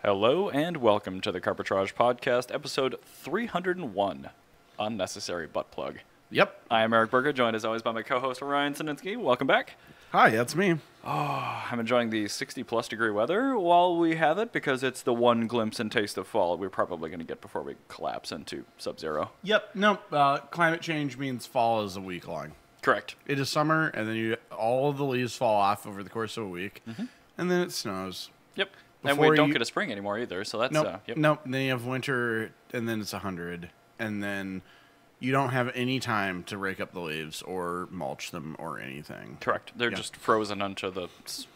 Hello and welcome to the Carbitrage Podcast, episode 301, Unnecessary Butt Plug. Yep. I am Eric Berger, joined as always by my co-host Ryan Sininsky. Welcome back. Hi, that's me. I'm enjoying the 60-plus degree weather while we have it because it's the one glimpse and taste of fall we're probably going to get before we collapse into sub-zero. Yep. No, climate change means fall is a week long. Correct. It is summer, and then all of the leaves fall off over the course of a week, and then it snows. Yep. And we don't get a spring anymore either, so that's... Nope. Nope. And then you have winter, and then it's 100, and then you don't have any time to rake up the leaves or mulch them or anything. Correct. They're just frozen onto the snow.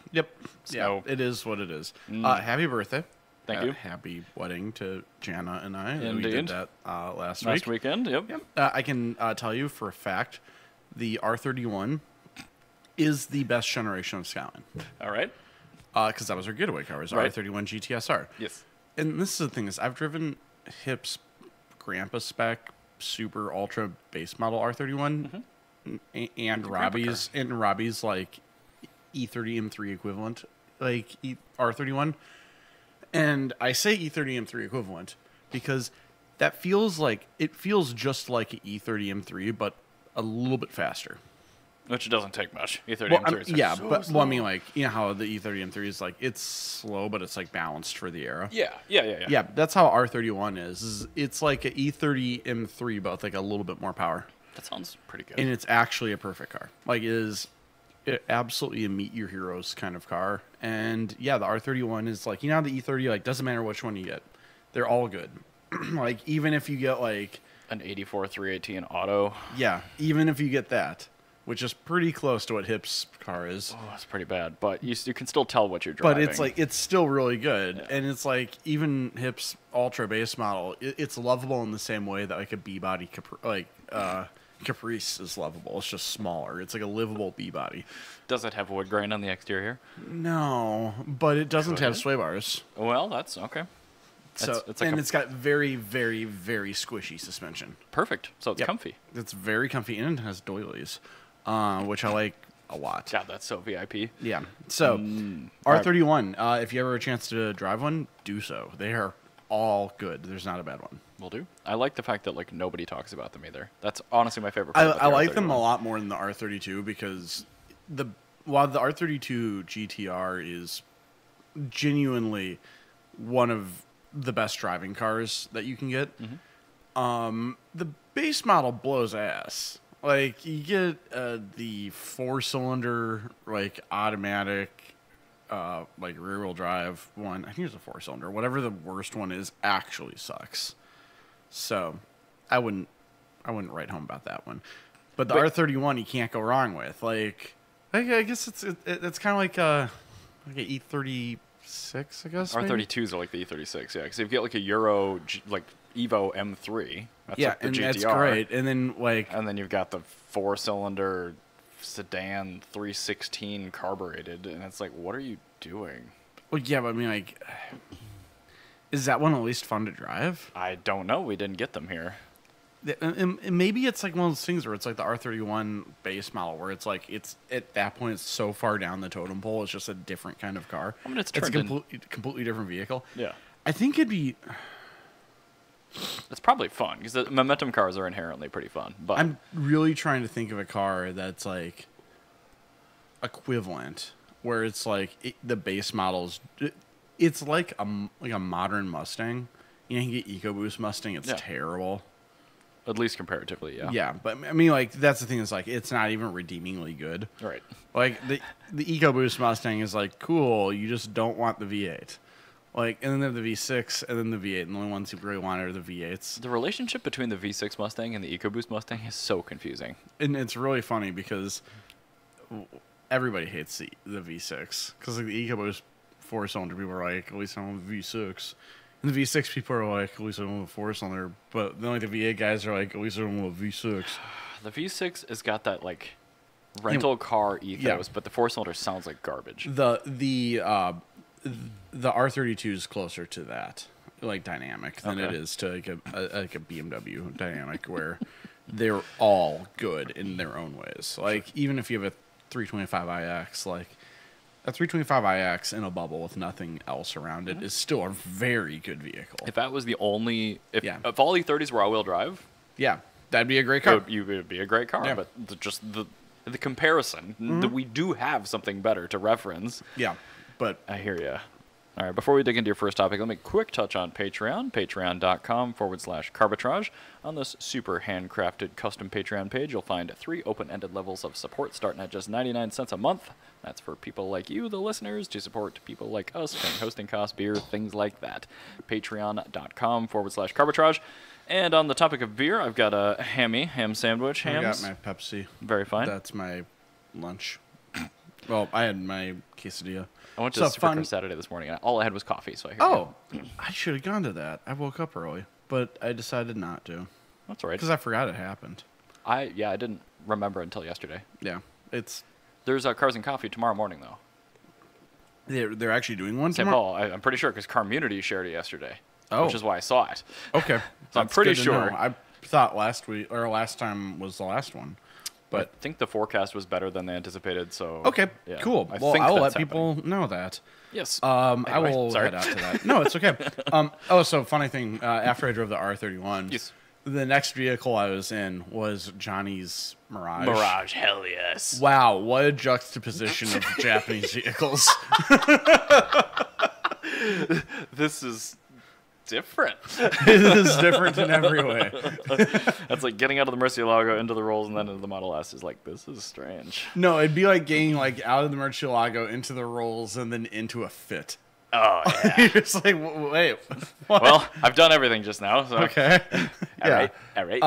Yeah, it is what it is. Happy birthday. Thank you. Happy wedding to Jana and I. Indeed. We did that last weekend, yep. I can tell you for a fact, the R31 is the best generation of Scout. All right. Because that was our getaway car, was R31 GTSR. Yes. And this is the thing, is I've driven Hip's Grandpa spec super ultra base model R31 and Robbie's like E30 M3 equivalent, like R31. And I say E30 M3 equivalent because that feels just like an E30 M3, but a little bit faster. Which doesn't take much. E30 M3 is slow. I mean, like, you know how the E30 M3 is like, it's slow, but it's like balanced for the era. Yeah. Yeah, that's how R31 is. It's like an E30 M3, but with like a little bit more power. That sounds pretty good. And it's actually a perfect car. Like, it absolutely a meet your heroes kind of car. And yeah, the R31 is like, you know how the E30, like, doesn't matter which one you get. They're all good. Like, even if you get like... an 84 318 auto. Yeah, even if you get that. Which is pretty close to what Hip's car is. Oh, that's pretty bad. But you can still tell what you're driving. But it's like, it's still really good. Yeah. And it's like, even Hip's Ultra base model, it's lovable in the same way that like a B-body, Caprice is lovable. It's just smaller. It's like a livable B-body. Does it have wood grain on the exterior? No, but it doesn't have sway bars. Well, that's okay. It's got very, very, very squishy suspension. Perfect. So it's comfy. It's very comfy, and it has doilies. Which I like a lot. God, that's so VIP. Yeah. So, R31, if you ever have a chance to drive one, do so. They are all good. There's not a bad one. Will do. I like the fact that like nobody talks about them either. That's honestly my favorite part. I like them a lot more than the R32 because while the R32 GTR is genuinely one of the best driving cars that you can get, the base model blows ass. Like, you get the 4-cylinder, like, automatic, like, rear-wheel drive one. I think it's a 4-cylinder. Whatever the worst one is actually sucks. So, I wouldn't write home about that one. But the R31 you can't go wrong with. Like I guess it's kind of like an E36, I guess. R32s are like the E36, yeah. Because if you get like a Euro, like, Evo M3. That's like the and GTR. That's great. And then you've got the 4-cylinder sedan 316 carbureted, and it's like, what are you doing? Well, yeah, but I mean, like, is that one at least fun to drive? I don't know. We didn't get them here. And maybe it's like one of those things where it's like the R31 base model, where it's like it's at that point it's so far down the totem pole, it's just a different kind of car. I mean, it's a completely different vehicle. Yeah, I think it'd be. It's probably fun because the momentum cars are inherently pretty fun. But I'm really trying to think of a car that's like equivalent, where it's like the base models. It's like a modern Mustang. You know, you can get EcoBoost Mustang. It's terrible. At least comparatively, yeah. Yeah, but I mean, like, that's the thing is, like, it's not even redeemingly good. Right. Like, the EcoBoost Mustang is, like, cool, you just don't want the V8. Like, and then they have the V6 and then the V8, and the only ones you really want are the V8s. The relationship between the V6 Mustang and the EcoBoost Mustang is so confusing. And it's really funny because everybody hates the V6. Because, like, the EcoBoost 4-cylinder people are like, at least I don't have a V6. And the V6 people are like, at least I don't have a 4-cylinder. But then, like, the V8 guys are like, at least I don't have a V6. The V6 has got that, like, rental car ethos, but the 4-cylinder sounds like garbage. The R32 is closer to that, like, dynamic than it is to like a BMW dynamic, where they're all good in their own ways. Like, even if you have a 325iX, like, A 325iX in a bubble with nothing else around it is still a very good vehicle. If that was the only... If all E30s were all-wheel drive... Yeah, that'd be a great car. It would be a great car, Yeah. but the comparison, we do have something better to reference. Yeah, but... I hear you. All right, before we dig into your first topic, let me quick touch on Patreon, patreon.com/Carbitrage. On this super handcrafted custom Patreon page, you'll find 3 open-ended levels of support starting at just 99 cents a month. That's for people like you, the listeners, to support people like us, paying hosting costs, beer, things like that. Patreon.com/Carbitrage. And on the topic of beer, I've got a ham sandwich. I got my Pepsi. Very fine. That's my lunch. Well, I had my quesadilla. I went to Supercar Saturday this morning, and all I had was coffee, so I hear you. I should have gone to that. I woke up early, but I decided not to. That's all right. Because I forgot it happened. I didn't remember until yesterday. Yeah, There's Cars and Coffee tomorrow morning, though. They're actually doing one St. tomorrow? Paul. I'm pretty sure because Community shared it yesterday. Oh. Which is why I saw it. Okay. So I'm pretty sure. I thought last time was the last one. But I think the forecast was better than they anticipated, so... Okay, yeah, cool. Well, I'll let people know that. Yes. Anyway, I will head out to that. No, it's okay. So funny thing, after I drove the R31, Yes. the next vehicle I was in was Johnny's Mirage. Mirage, hell yes. Wow, what a juxtaposition of Japanese vehicles. This is different. It is different in every way. That's like getting out of the Murcielago into the Rolls and then into the Model S is like, this is strange. No, it'd be like getting out of the Murcielago into the Rolls and then into a Fit. Oh, yeah. You're just like, wait. What? Well, I've done everything just now, so... Okay. All right.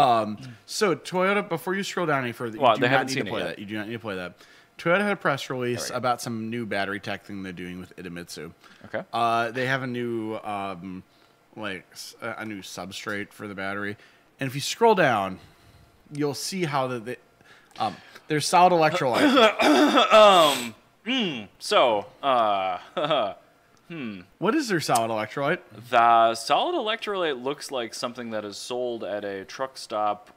So Toyota, before you scroll down any further, Well, you they do not haven't need seen to it play yet. that. You do not need to play that. Toyota had a press release Right. about some new battery tech thing they're doing with Idemitsu. Okay. They have a new a new substrate for the battery, and if you scroll down, you'll see how there's solid electrolyte. What is their solid electrolyte? The solid electrolyte looks like something that is sold at a truck stop.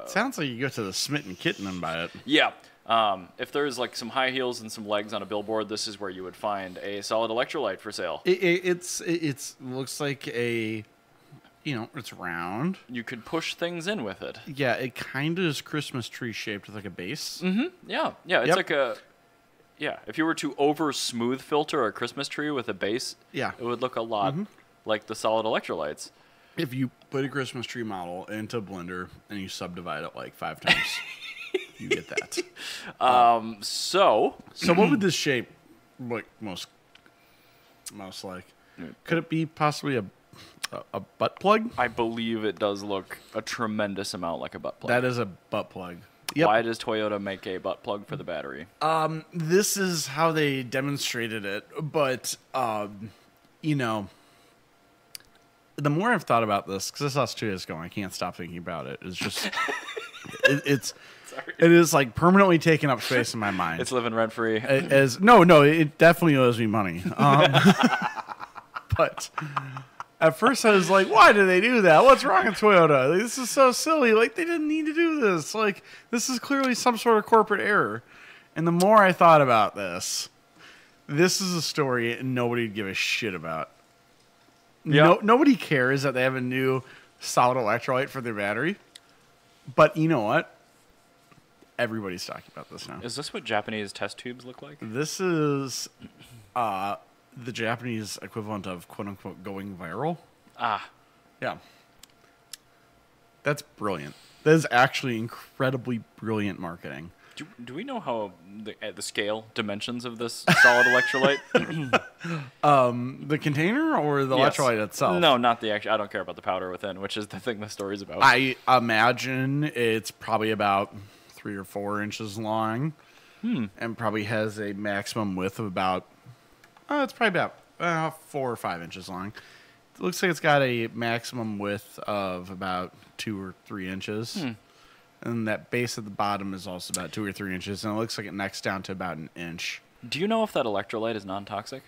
Sounds like you go to the Smitten Kitten and buy it. Yeah. If there's like some high heels and some legs on a billboard, this is where you would find a solid electrolyte for sale. It's looks like it's round. You could push things in with it. Yeah, it kind of is Christmas tree shaped with like a base. Mm-hmm. Yeah. It's like if you were to over smooth filter a Christmas tree with a base, it would look a lot like the solid electrolytes. If you put a Christmas tree model into a blender and you subdivide it like 5 times, you get that. So what would this shape look most like? Could it be possibly a butt plug? I believe it does look a tremendous amount like a butt plug. That is a butt plug. Yep. Why does Toyota make a butt plug for the battery? This is how they demonstrated it, but the more I've thought about this, because this us 2 days ago, I can't stop thinking about it. It's just it is like permanently taking up space in my mind. It's living rent free. No, it definitely owes me money. But at first I was like, why do they do that? What's wrong with Toyota? This is so silly. Like, they didn't need to do this. Like, this is clearly some sort of corporate error. And the more I thought about this is a story nobody'd give a shit about. Yep. Nobody cares that they have a new solid electrolyte for their battery. But you know what? Everybody's talking about this now. Is this what Japanese test tubes look like? This is the Japanese equivalent of quote-unquote going viral. Yeah. That's brilliant. That is actually incredibly brilliant marketing. Do we know how the scale dimensions of this solid electrolyte? The container or the electrolyte itself? No, not the actual. I don't care about the powder within, which is the thing the story's about. I imagine it's probably about 3 or 4 inches long, and probably has a maximum width of about. It's probably about 4 or 5 inches long. It looks like it's got a maximum width of about 2 or 3 inches. And that base at the bottom is also about 2 or 3 inches, and it looks like it necks down to about 1 inch. Do you know if that electrolyte is non-toxic?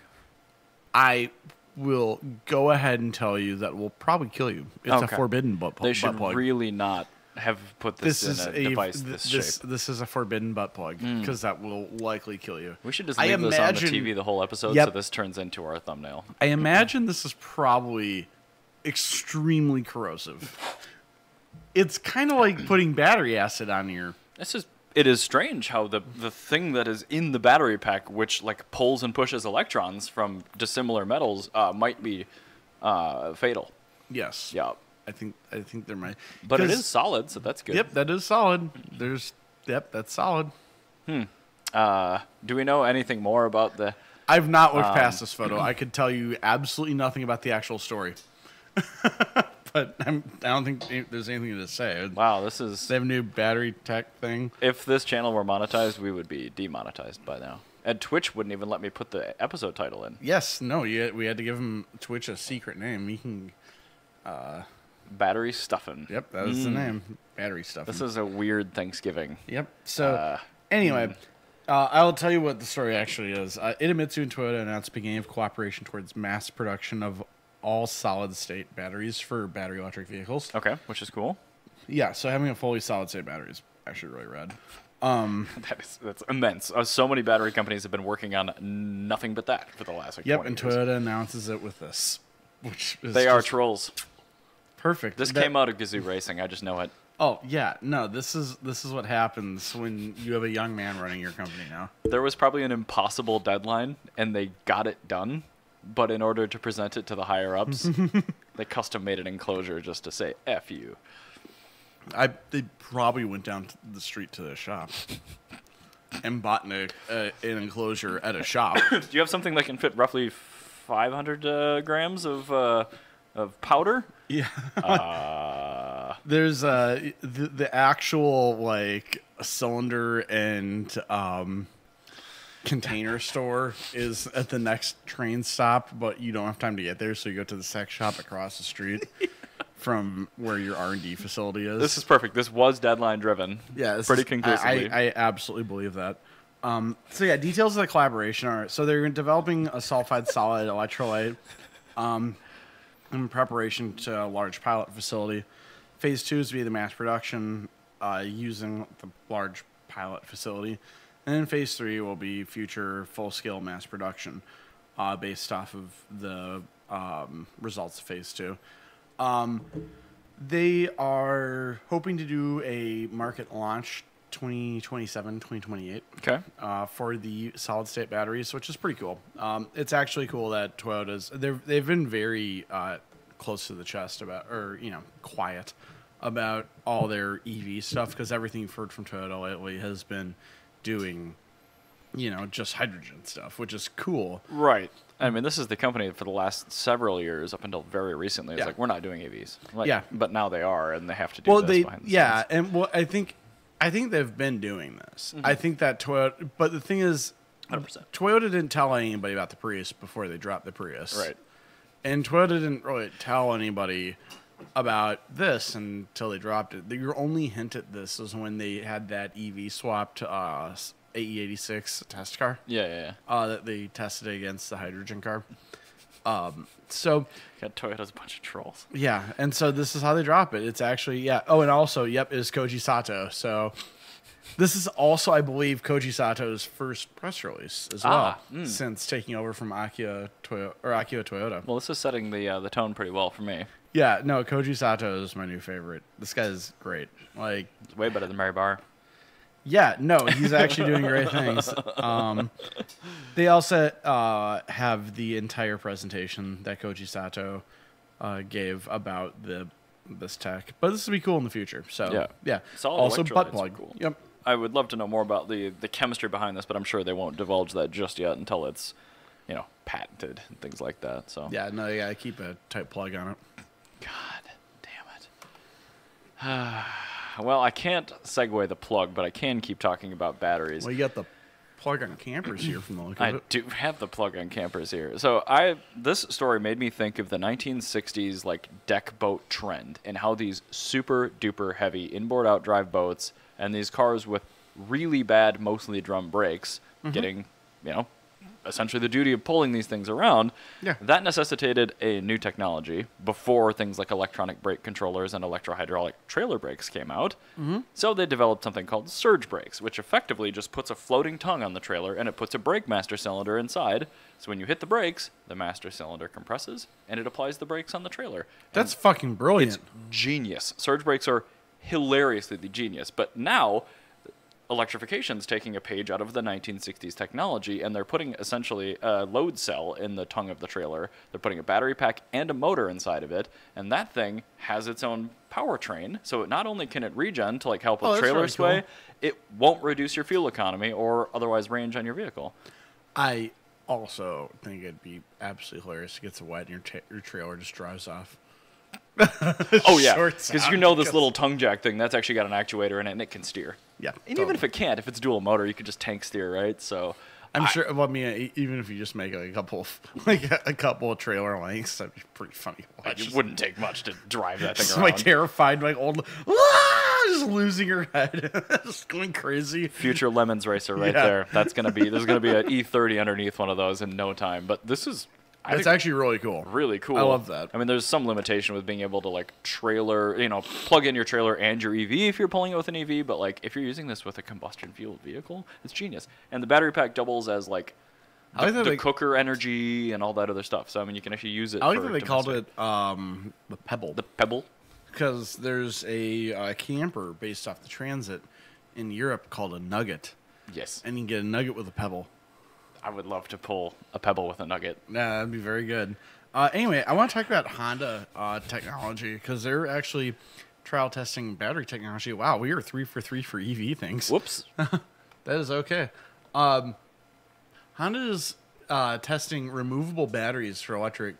I will go ahead and tell you that will probably kill you. It's a forbidden butt plug. They should really not have put this in a device this shape. This is a forbidden butt plug because that will likely kill you. We should just leave this on the TV the whole episode so this turns into our thumbnail. I imagine this is probably extremely corrosive. It's kind of like putting battery acid on your... It is strange how the thing that is in the battery pack, which like pulls and pushes electrons from dissimilar metals, might be fatal. Yes. Yeah. I think there might. But it is solid, so that's good. Yep, that is solid. That's solid. Do we know anything more about the... I've not looked past this photo. I could tell you absolutely nothing about the actual story. But I don't think there's anything to say. Wow, this is... They have a new battery tech thing. If this channel were monetized, we would be demonetized by now. And Twitch wouldn't even let me put the episode title in. Yes, no, we had to give him Twitch a secret name. You can... Battery Stuffin'. Yep, that is the name. Battery Stuffin'. This is a weird Thanksgiving. Yep. So, anyway, I'll tell you what the story actually is. Idemitsu and Toyota announced beginning of cooperation towards mass production of all solid-state batteries for battery electric vehicles. Okay, which is cool. Yeah, so having a fully solid-state battery is actually really rad. That's immense. So many battery companies have been working on nothing but that for the last 20 years. And Toyota announces it with this, which is they are trolls. Perfect. This came out of Gazoo Racing. I just know it. Oh yeah, no. This is what happens when you have a young man running your company now. There was probably an impossible deadline, and they got it done. But in order to present it to the higher ups, they custom made an enclosure just to say "F you." They probably went down the street to the shop and bought an enclosure at a shop. Do you have something that can fit roughly 500 grams of powder? Yeah. There's the actual like cylinder and container store is at the next train stop, but you don't have time to get there, so you go to the sex shop across the street from where your R&D facility is. This is perfect. This was deadline driven. Yeah, pretty conclusively. I absolutely believe that. So yeah, details of the collaboration are they're developing a sulfide solid electrolyte in preparation to a large pilot facility. Phase 2 is to be the mass production using the large pilot facility. And then Phase 3 will be future full-scale mass production based off of the results of Phase 2. They are hoping to do a market launch 2027, 2028 for the solid-state batteries, which is pretty cool. It's actually cool that they've been very close to the chest about, or quiet about all their EV stuff, because everything you've heard from Toyota lately has been doing, just hydrogen stuff, which is cool. Right. I mean, this is the company for the last several years, up until very recently. It's like, we're not doing EVs. But now they are, and they have to do this behind the scenes. And I think they've been doing this. I think that Toyota, but the thing is, 100%. Toyota didn't tell anybody about the Prius before they dropped the Prius. Right. And Toyota didn't really tell anybody about this until they dropped it. Your only hint at this was when they had that EV swapped AE86 test car. Yeah. That they tested against the hydrogen car. So got Toyota's a bunch of trolls. Yeah, and so this is how they drop it. It's actually Oh, and also, it is Koji Sato. So this is also, I believe, Koji Sato's first press release as well, since taking over from Akio Toyota. Well, this is setting the tone pretty well for me. Yeah, no, Koji Sato is my new favorite. This guy's great. Like, it's way better than Mary Barr. Yeah, no, he's actually doing great things. They also have the entire presentation that Koji Sato gave about this tech, but this will be cool in the future. So yeah. Solid also butt electrolytes plug. are cool. Yep. I would love to know more about the chemistry behind this, but I'm sure they won't divulge that just yet until it's patented and things like that. So yeah, no, you gotta keep a tight plug on it. God damn it. Well, I can't segue the plug, but I can keep talking about batteries. Well, you got the plug on campers here from the look of it. I do have the plug on campers here. So this story made me think of the 1960s deck boat trend and how these super duper heavy inboard outdrive boats and these cars with really bad, mostly drum brakes getting, essentially the duty of pulling these things around, that necessitated a new technology before things like electronic brake controllers and electrohydraulic trailer brakes came out. So they developed something called surge brakes, which effectively just puts a floating tongue on the trailer and it puts a brake master cylinder inside. So when you hit the brakes, the master cylinder compresses and it applies the brakes on the trailer. That's fucking brilliant. It's genius. Surge brakes are hilariously genius. But now electrification's taking a page out of the 1960s technology, and they're putting essentially a load cell in the tongue of the trailer. They're putting a battery pack and a motor inside of it, and that thing has its own powertrain. So not only can it regen to like help with trailer really sway, cool. it won't reduce your fuel economy or otherwise range on your vehicle. I also think it'd be absolutely hilarious. It gets wet and your trailer just drives off. Oh yeah, because you know this little tongue jack thing, that's actually got an actuator in it and it can steer. Yeah, and totally. even if it can't, if it's dual motor, you could just tank steer, right? So I'm sure. Well, I mean, even if you just make like a couple of trailer lengths, that'd be pretty funny to watch. It wouldn't take much to drive that thing Just around. like terrified, like old, just losing her head, just going crazy. Future Lemons racer right there. There's gonna be an E30 underneath one of those in no time. But this is. It's actually really cool. Really cool. I love that. I mean, there's some limitation with being able to like trailer, plug in your trailer and your EV if you're pulling it with an EV. But like if you're using this with a combustion fueled vehicle, it's genius. And the battery pack doubles as like the cooker energy and all that other stuff. So I mean, you can actually use it. I like that they called it the Pebble. The Pebble. Because there's a camper based off the Transit in Europe called a Nugget. Yes. And you can get a Nugget with a Pebble. I would love to pull a Pebble with a Nugget. Yeah, that'd be very good. Anyway, I want to talk about Honda technology because they're actually trial testing battery technology. Wow, we are 3 for 3 for EV things. Whoops. That is okay. Honda is testing removable batteries for electric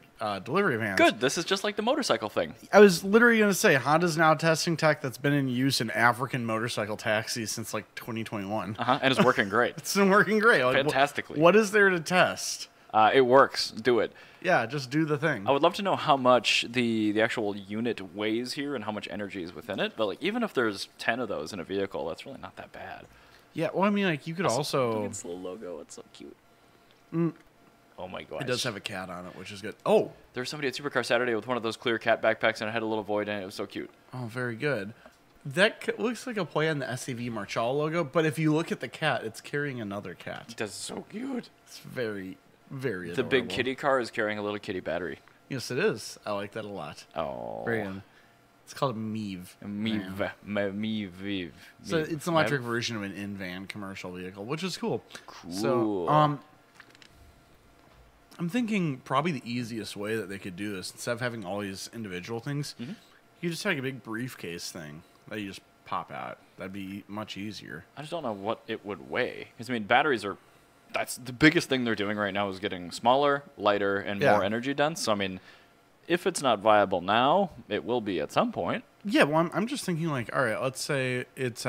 delivery vans. Good. This is just like the motorcycle thing. I was literally going to say, Honda's now testing tech that's been in use in African motorcycle taxis since like 2021. And it's working great. It's been working great. Like, fantastically. What is there to test? It works. Do it. Yeah, just do the thing. I would love to know how much the actual unit weighs here and how much energy is within it. But like, even if there's 10 of those in a vehicle, that's really not that bad. Yeah, well, I mean, like you could also. Look at its little logo. It's so cute. Oh my gosh. It does have a cat on it, which is good. Oh, there was somebody at Supercar Saturday with one of those clear cat backpacks, and it had a little void in it. It was so cute. Oh, very good. That looks like a play on the SAV Marchal logo, but if you look at the cat, it's carrying another cat. That's so cute. It's very, very adorable. The big kitty car is carrying a little kitty battery. Yes, it is. I like that a lot. Oh. Very good. It's called a Meave. Meave. So it's an electric version of an in-van commercial vehicle, which is cool. Cool. So, I'm thinking probably the easiest way that they could do this, instead of having all these individual things, you just take a big briefcase thing that you just pop out. That'd be much easier. I just don't know what it would weigh. Because, I mean, batteries are... That's the biggest thing they're doing right now is getting smaller, lighter, and more energy dense. So, I mean, if it's not viable now, it will be at some point. Yeah, well, I'm just thinking like, all right, let's say it's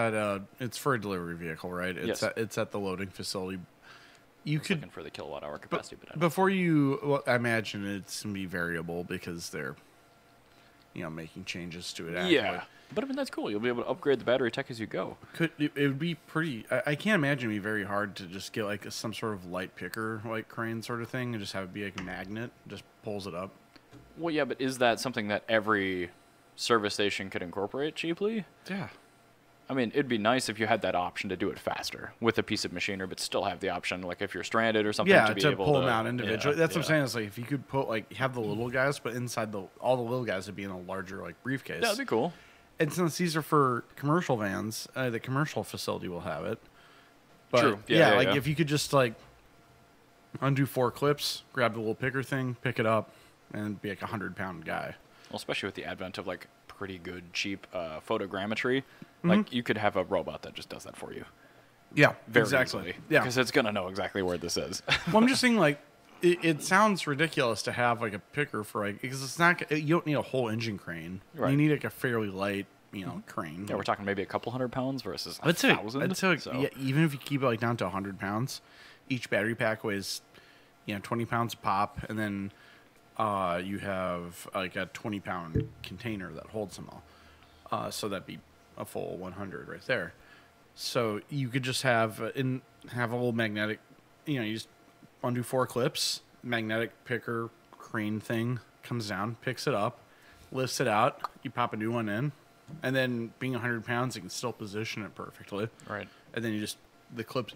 for a delivery vehicle, right? It's at the loading facility. You could looking for the kilowatt hour capacity, but before you, well, I imagine it's gonna be variable because they're, making changes to it. Actively. Yeah, but I mean that's cool. You'll be able to upgrade the battery tech as you go. It would be pretty? I can't imagine it'd be very hard to just get like some sort of light picker, like crane sort of thing, and just have it be like a magnet, just pulls it up. Well, yeah, but is that something that every service station could incorporate cheaply? Yeah. I mean, it'd be nice if you had that option to do it faster with a piece of machinery, but still have the option, like if you're stranded or something, to be able pull them out individually. Yeah, That's what I'm saying. It's like if you could have the little guys, but inside all the little guys would be in a larger like briefcase. Yeah, that'd be cool. And since these are for commercial vans, the commercial facility will have it. But true. If you could just like undo 4 clips, grab the little picker thing, pick it up, and be like a 100-pound guy. Well, especially with the advent of like pretty good cheap photogrammetry. Like, you could have a robot that just does that for you. Yeah, very exactly. easily. Yeah. Because it's going to know exactly where this is. Well, I'm just saying, like, it sounds ridiculous to have, like, a picker for, like, because it's not, you don't need a whole engine crane. Right. You need, like, a fairly light, crane. Yeah, we're talking maybe a couple 100 pounds versus I'd say, 1,000. yeah, even if you keep it, like, down to 100 pounds, each battery pack weighs, 20 pounds a pop, and then you have, like, a 20-pound container that holds them all. So that'd be a full 100 right there. So you could just have a little magnetic, you just undo 4 clips, magnetic picker crane thing comes down, picks it up, lifts it out, you pop a new one in, and then being 100 pounds, you can still position it perfectly. Right. And then you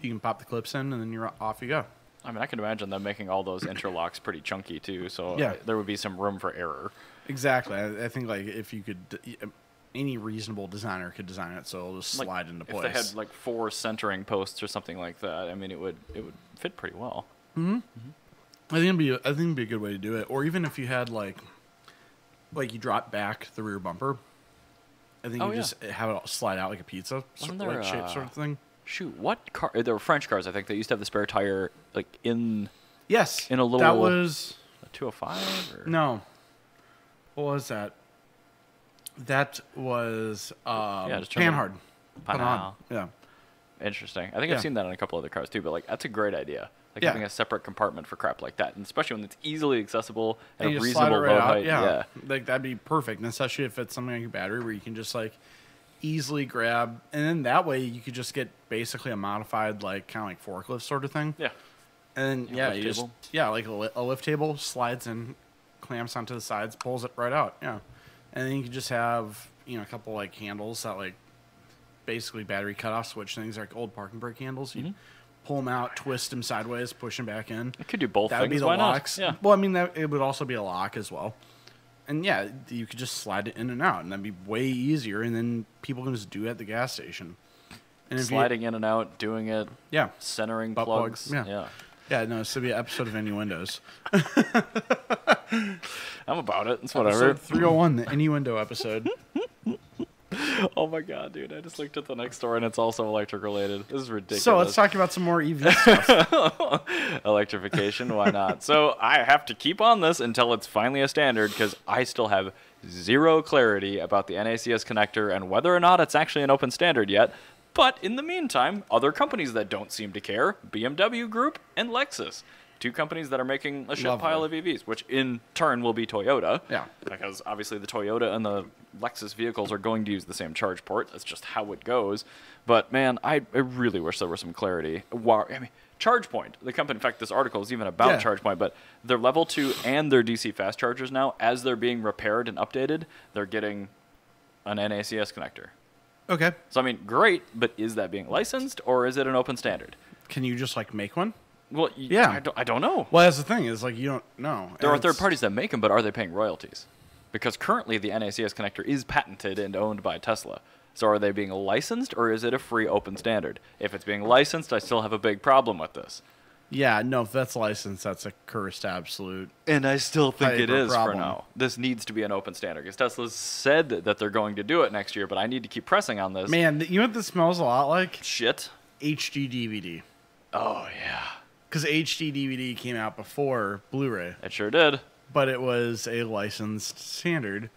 can pop the clips in, and then you're off you go. I mean, I can imagine them making all those interlocks pretty chunky too, so Yeah. there would be some room for error. Exactly. I think like if you could, any reasonable designer could design it so it'll just slide into place. If they had like 4 centering posts or something like that, I mean, it would fit pretty well. I think it'd be a good way to do it. Or even if you had like you drop back the rear bumper, I think just have it slide out like a pizza shape sort of thing. Shoot, what car? There were French cars, I think, that used to have the spare tire like in. Yes. In a little. That was a 205. Or? No. What was that? That was Panhard. Panhard. Yeah. Interesting. I think I've seen that on a couple other cars too, but like that's a great idea. Like Yeah. having a separate compartment for crap like that, and especially when it's easily accessible and And a you just slide it reasonable right load out. height. Yeah. Like that'd be perfect, and especially if it's something like a battery where you can just like easily grab, and then that way you could just get basically a modified like kind of like forklift sort of thing. Yeah. And then lift you table. just like a lift table slides in, clamps onto the sides, pulls it right out. Yeah. And then you can just have a couple like handles that like basically battery cutoff switch things, like old parking brake handles. You pull them out, twist them sideways, push them back in. It could do both That would be things. the Why locks. not? Yeah. Well, I mean, it would also be a lock as well. And yeah, you could just slide it in and out, and that'd be way easier. And then people can just do it at the gas station. And if Sliding in and out, doing it. Yeah. Centering Butt plugs. plugs, yeah. Yeah, no, this would be an episode of Innuendos. I'm about it. It's whatever. Episode 301, the Innuendo episode. Oh my god, dude! I just looked at the next store and it's also electric related. This is ridiculous. So let's talk about some more EV stuff. Electrification, why not? So I have to keep on this until it's finally a standard because I still have zero clarity about the NaCS connector and whether or not it's actually an open standard yet. But in the meantime, other companies that don't seem to care, BMW Group and Lexus. 2 companies that are making a shit pile of EVs, which in turn will be Toyota. Yeah. Because obviously the Toyota and the Lexus vehicles are going to use the same charge port. That's just how it goes. But man, I really wish there was some clarity. I mean, ChargePoint, the company, in fact, this article is even about ChargePoint, but their level 2 and their DC fast chargers now, as they're being repaired and updated, they're getting an NaCS connector. Okay. So I mean, great, but is that being licensed or is it an open standard? Can you just like make one? Well, Yeah. I don't know. Well, that's the thing is like you don't know. There are third parties that make them, but are they paying royalties? Because currently the NaCS connector is patented and owned by Tesla. So are they being licensed or is it a free open standard? If it's being licensed, I still have a big problem with this. Yeah, no, if that's licensed, that's a cursed absolute. And I still think it is problem. for now. This needs to be an open standard because Tesla's said that they're going to do it next year, but I need to keep pressing on this. Man, you know what this smells a lot like? Shit. HD DVD. Oh, yeah. Because HD DVD came out before Blu-ray, It sure did. but it was a licensed standard.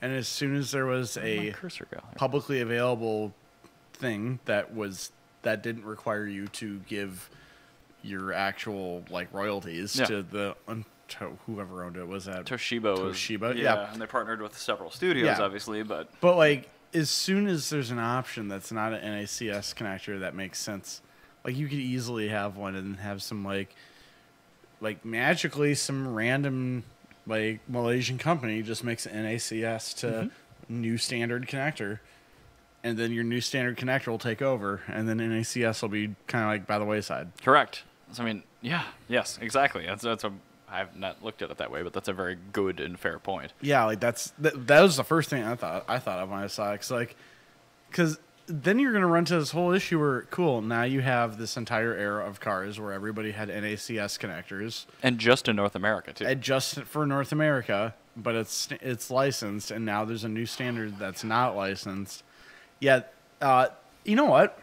And as soon as there was a Cursor go. publicly available thing that didn't require you to give your actual like royalties to the to whoever owned it, was that Toshiba. Yeah. And they partnered with several studios, obviously, but like as soon as there's an option that's not an NaCS connector that makes sense, like you could easily have one and have some like magically some random like Malaysian company just makes an NaCS to new standard connector, and then your new standard connector will take over, and then NaCS will be kind of like by the wayside. correct. So, I mean, yes, exactly. That's a. I've not looked at it that way, but that's a very good and fair point. Yeah, like that was the first thing I thought of when I saw it. Because then you're going to run to this whole issue where, cool, now you have this entire era of cars where everybody had NaCS connectors. And just in North America, too. And just for North America, but it's licensed, and now there's a new standard that's not licensed. Yet, you know what?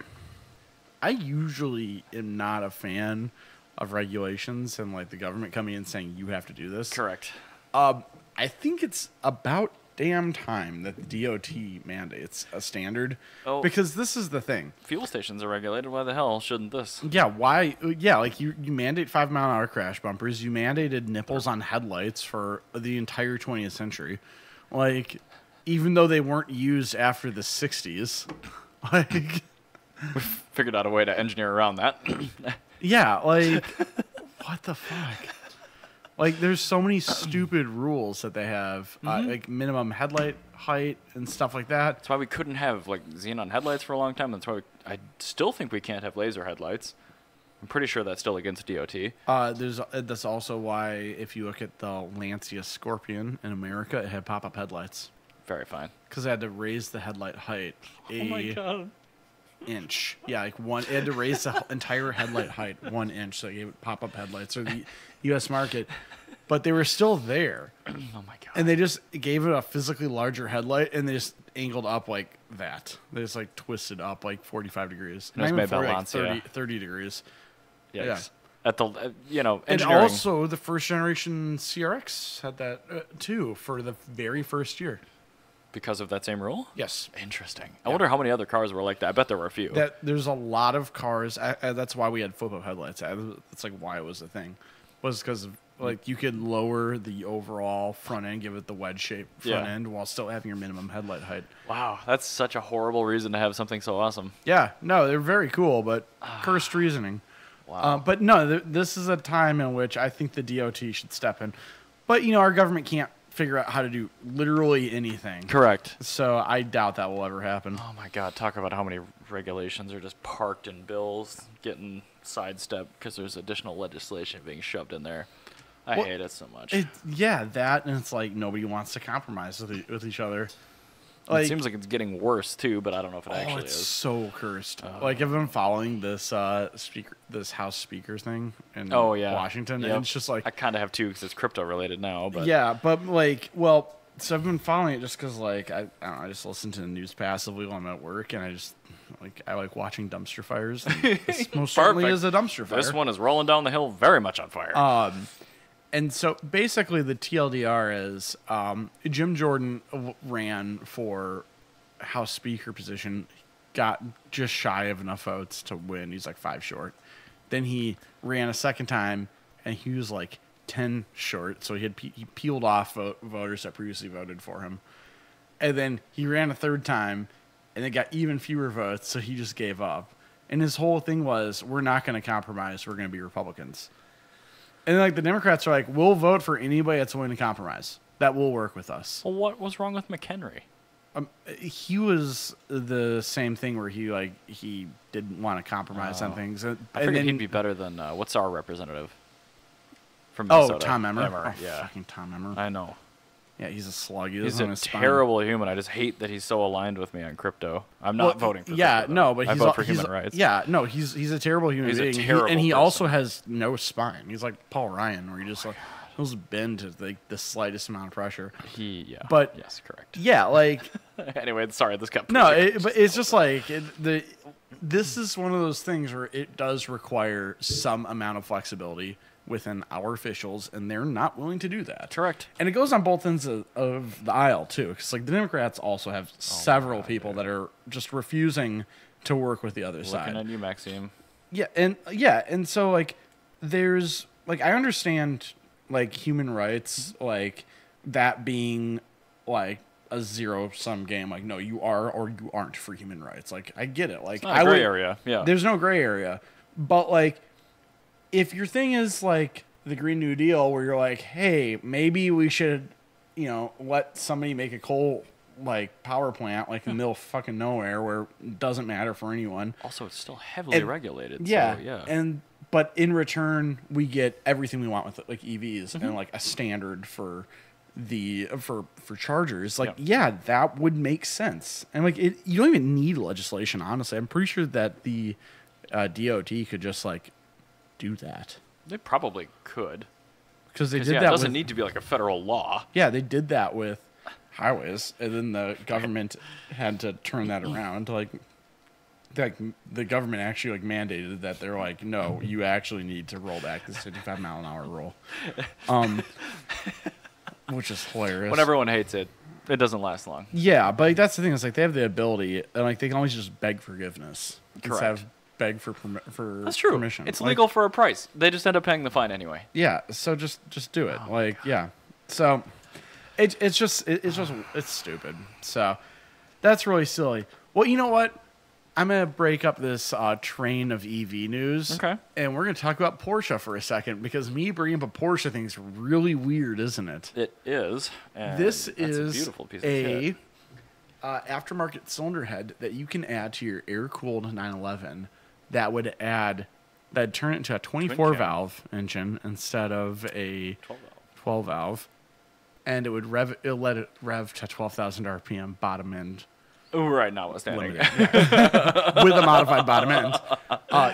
I usually am not a fan of regulations and like the government coming in saying you have to do this. Correct. I think it's about damn time that the DOT mandates a standard. Oh. Because this is the thing. Fuel stations are regulated. Why the hell shouldn't this? Yeah, why? Yeah, like you mandate 5-mile-an-hour crash bumpers. You mandated nipples on headlights for the entire 20th century. Like, even though they weren't used after the 60s. Like, Figured out a way to engineer around that. yeah, like, what the fuck? Like, there's so many stupid rules that they have, like minimum headlight height and stuff like that. That's why we couldn't have like xenon headlights for a long time. That's why I still think we can't have laser headlights. I'm pretty sure that's still against DOT. That's also why if you look at the NaCS Scorpion in America, it had pop-up headlights. Very fine. Because they had to raise the headlight height Oh my god. inch. Yeah, like it had to raise the entire headlight height 1 inch, so it gave it pop-up headlights for the U.S. market. But they were still there. Oh my god. And they just gave it a physically larger headlight, and they just angled up like that. They just like twisted up like 45 degrees. It was made by Lancia. Like 30 degrees. Yikes. Yeah. At the, And engineering. also, the first generation CRX had that too for the very first year. Because of that same rule? Yes. Interesting. I wonder how many other cars were like that. I bet there were a few. There's a lot of cars. That's why we had flip-up headlights. That's like why it was a thing. Was because like you could lower the overall front end, give it the wedge shape front end, while still having your minimum headlight height. Wow, that's such a horrible reason to have something so awesome. Yeah, no, they're very cool, but cursed reasoning. Wow. But no, this is a time in which I think the DOT should step in. But, our government can't figure out how to do literally anything. Correct. So I doubt that will ever happen. Oh my god, talk about how many regulations are just parked in bills, getting sidestepped because there's additional legislation being shoved in there. I hate it so much. That, and it's like nobody wants to compromise with each other. Like, it seems like it's getting worse too, but I don't know if it actually it's is. so cursed. Like I've been following this this House Speaker thing in Washington, and it's just like I kind of have too because it's crypto related now. But so I've been following it just because like I don't know, I just listen to the news passively while I'm at work, and I like watching dumpster fires. And this most certainly is a dumpster fire. This one is rolling down the hill, very much on fire. And so basically the TLDR is Jim Jordan ran for House Speaker position, got just shy of enough votes to win. He's like 5 short. Then he ran a second time, and he was like 10 short. So he peeled off voters that previously voted for him. And then he ran a third time, and it got even fewer votes, so he just gave up. And his whole thing was, we're not going to compromise. We're going to be Republicans. And like the Democrats are like, we'll vote for anybody that's willing to compromise. That will work with us. Well, what was wrong with McHenry? He was the same thing where he didn't want to compromise on things. I figured he'd be better than what's our representative from Minnesota? Tom Emmer. Fucking Tom Emmer. I know. Yeah, he's a slug. He's a terrible human. I just hate that he's so aligned with me on crypto. I'm not voting for crypto, no, but I vote for human rights. Yeah, no, he's a terrible human being. He also has no spine. He's like Paul Ryan, where he just he'll bend to like the slightest amount of pressure. Yes, correct. Yeah, like anyway, sorry, this got but it's just like this is one of those things where it does require some amount of flexibility within our officials, and they're not willing to do that. Correct. And it goes on both ends of the aisle, too, because like the Democrats also have several people that are just refusing to work with the other side. Looking at you, Maxime. And so like there's like I understand like human rights, like that being like a zero-sum game. Like, no, you are or you aren't for human rights. Like, I get it. Like, it's not a gray area. Yeah. There's no gray area. But like, if your thing is like the Green New Deal, where you're like, hey, maybe we should, let somebody make a coal like power plant like in the middle of fucking nowhere where it doesn't matter for anyone. Also, it's still heavily regulated. Yeah. So, yeah. But in return, we get everything we want with it, like EVs and like a standard for for chargers. Like, that would make sense. And like, you don't even need legislation. Honestly, I'm pretty sure that the DOT could just like do that. They probably could. Because they did that. It doesn't need to be like a federal law. Yeah, they did that with highways, and then the government had to turn that around. Like the government actually like mandated that. They're like, no, you actually need to roll back this 55-mile-an-hour rule, which is hilarious. When everyone hates it, it doesn't last long. Yeah, but like, that's the thing. It's like they have the ability, and like they can always just beg forgiveness instead of beg for That's true. permission. It's legal for a price. They just end up paying the fine anyway. Yeah, so just do it. So it's stupid. So that's really silly. Well, you know what? I'm going to break up this train of EV news. Okay. And we're going to talk about Porsche for a second, because me bringing up a Porsche thing is really weird, isn't it? It is. And This that's is a beautiful piece of kit. aftermarket cylinder head that you can add to your air-cooled 911 that would turn it into a 24-valve engine instead of a 12-valve. And it would let it rev to 12,000 RPM bottom end. Oh, right, notwithstanding. With a modified bottom end.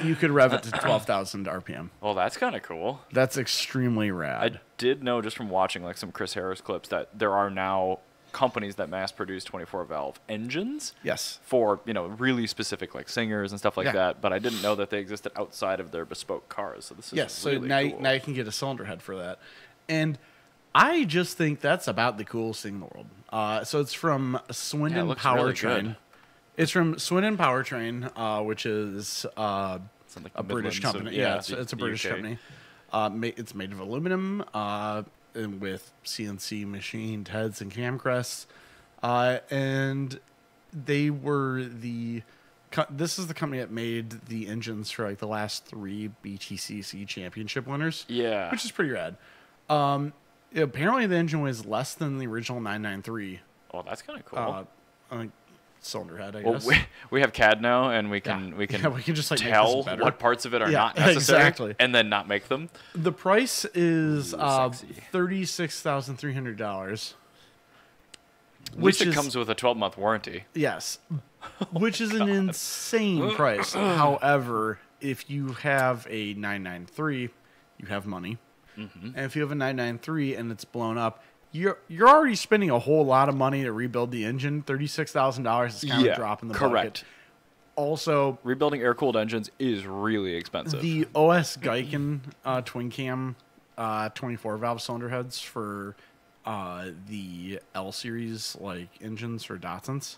You could rev it to 12,000 RPM. Well, that's kind of cool. That's extremely rad. I did know just from watching like some Chris Harris clips that there are now companies that mass produce 24-valve engines. Yes. For, really specific like singers and stuff like that, but I didn't know that they existed outside of their bespoke cars. So this is really cool. Now you can get a cylinder head for that. And I just think that's about the coolest thing in the world. So it's from Swindon Powertrain. Really it's from Swindon Powertrain, which is like a British company. It's a British company. It's made of aluminum and with CNC machined heads and camcrests. And they were this is the company that made the engines for like the last 3 BTCC championship winners. Yeah. Which is pretty rad. Apparently the engine weighs less than the original 993. Oh, that's kind of cool. Cylinder head, I well, guess. we have CAD now, and we can just like tell what parts of it are not necessary, and then not make them. The price is $36,300. Which it comes with a 12-month warranty. Yes, which is an insane price. However, if you have a 993, you have money. Mm-hmm. And if you have a 993 and it's blown up, you're already spending a whole lot of money to rebuild the engine. $36,000 is kind of a drop in the bucket. Also, rebuilding air-cooled engines is really expensive. The OS Geiken twin cam 24-valve cylinder heads for the L series like engines for Datsuns.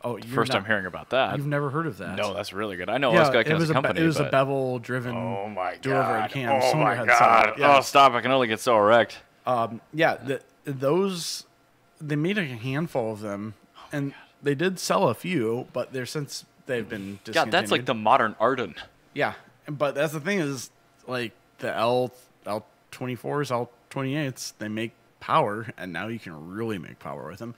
Oh, first time hearing about that. You've never heard of that? No, that's really good. I know OS Geiken as a company. It was a bevel-driven. Oh my god! Cam oh my god! Oh, stop! I can only get so erect. Those they made a handful of them, and they did sell a few, but since they've been discontinued. God, that's like the modern Arden. Yeah, but that's the thing is like the L24s, L28s, they make power, and now you can really make power with them,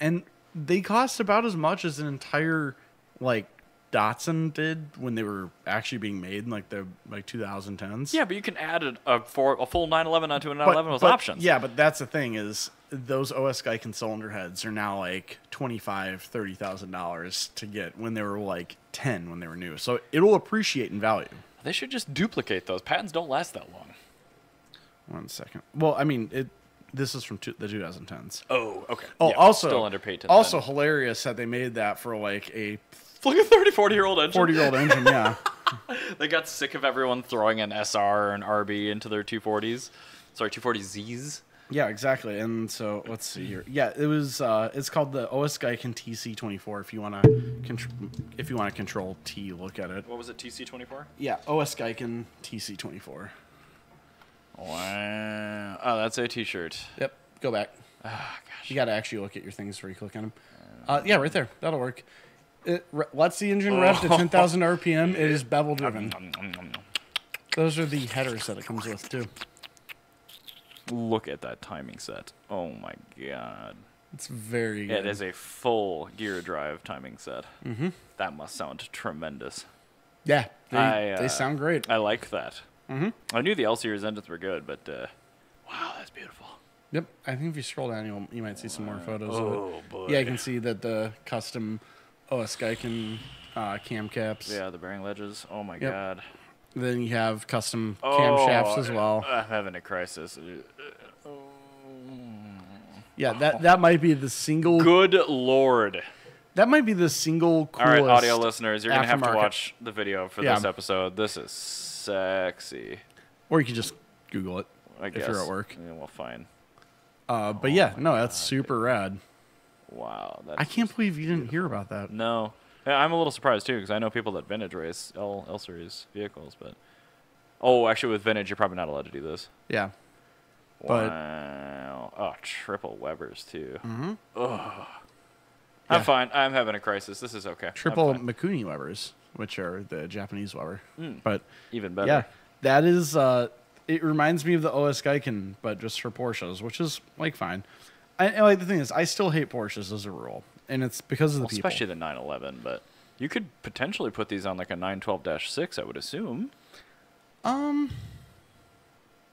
and they cost about as much as an entire like Datsun did when they were actually being made in like the 2010s. Yeah, but you can add a full 911 onto a 911 with options. Yeah, but that's the thing is those OS Geiken cylinder heads are now like $25,000-$30,000 to get when they were like 10 when they were new. So it'll appreciate in value. They should just duplicate those. Patents don't last that long. 1 second. Well, I mean this is from the 2010s. Oh, okay. Oh, yeah, also still under patent. Also hilarious that they made that for like a 30-40-year-old engine. 40-year-old engine, yeah. They got sick of everyone throwing an SR or an RB into their 240s. Sorry, 240Zs. Yeah, exactly. And so let's see here. Yeah, it was. It's called the OS Geiken TC24. If you want to control T, look at it. What was it? TC24. Yeah, OS Geiken TC24. Wow. Oh, that's a T-shirt. Yep. Go back. Oh, gosh. You got to actually look at your things before you click on them. Yeah, right there. That'll work. It lets the engine rev to 10,000 RPM. It is bevel driven. Those are the headers that it comes with too. Look at that timing set. Oh my god. It's very good. It is a full gear drive timing set. Mm-hmm. That must sound tremendous. Yeah, they sound great. I like that. Mm-hmm. I knew the L series engines were good, but wow, that's beautiful. Yep, I think if you scroll down, you might see some more photos of it. Oh boy. Yeah, you can see that the custom OS Geiken cam caps. Yeah, the bearing ledges. Oh my god. Then you have custom camshafts as well. I'm having a crisis. Yeah, that might be the single. Good lord. That might be the single coolest. All right, audio listeners, you're gonna have to watch the video for this episode. This is sexy. Or you can just Google it if you're at work. Yeah, well, fine. But yeah, no, that's super rad. Wow. I can't believe you didn't hear about that. No. Yeah, I'm a little surprised, too, because I know people that vintage race L-Series vehicles, but... Oh, actually, with vintage, you're probably not allowed to do this. Yeah. Wow. Oh, triple Webers, too. Mm-hmm. Ugh. I'm fine. I'm having a crisis. This is okay. Triple Mikuni levers, which are the Japanese lever. But even better. yeah, that is. It reminds me of the OS Geiken, but just for Porsches, which is like fine. And like the thing is, I still hate Porsches as a rule, and it's because of the people. Especially the 911. But you could potentially put these on like a 912-6, I would assume.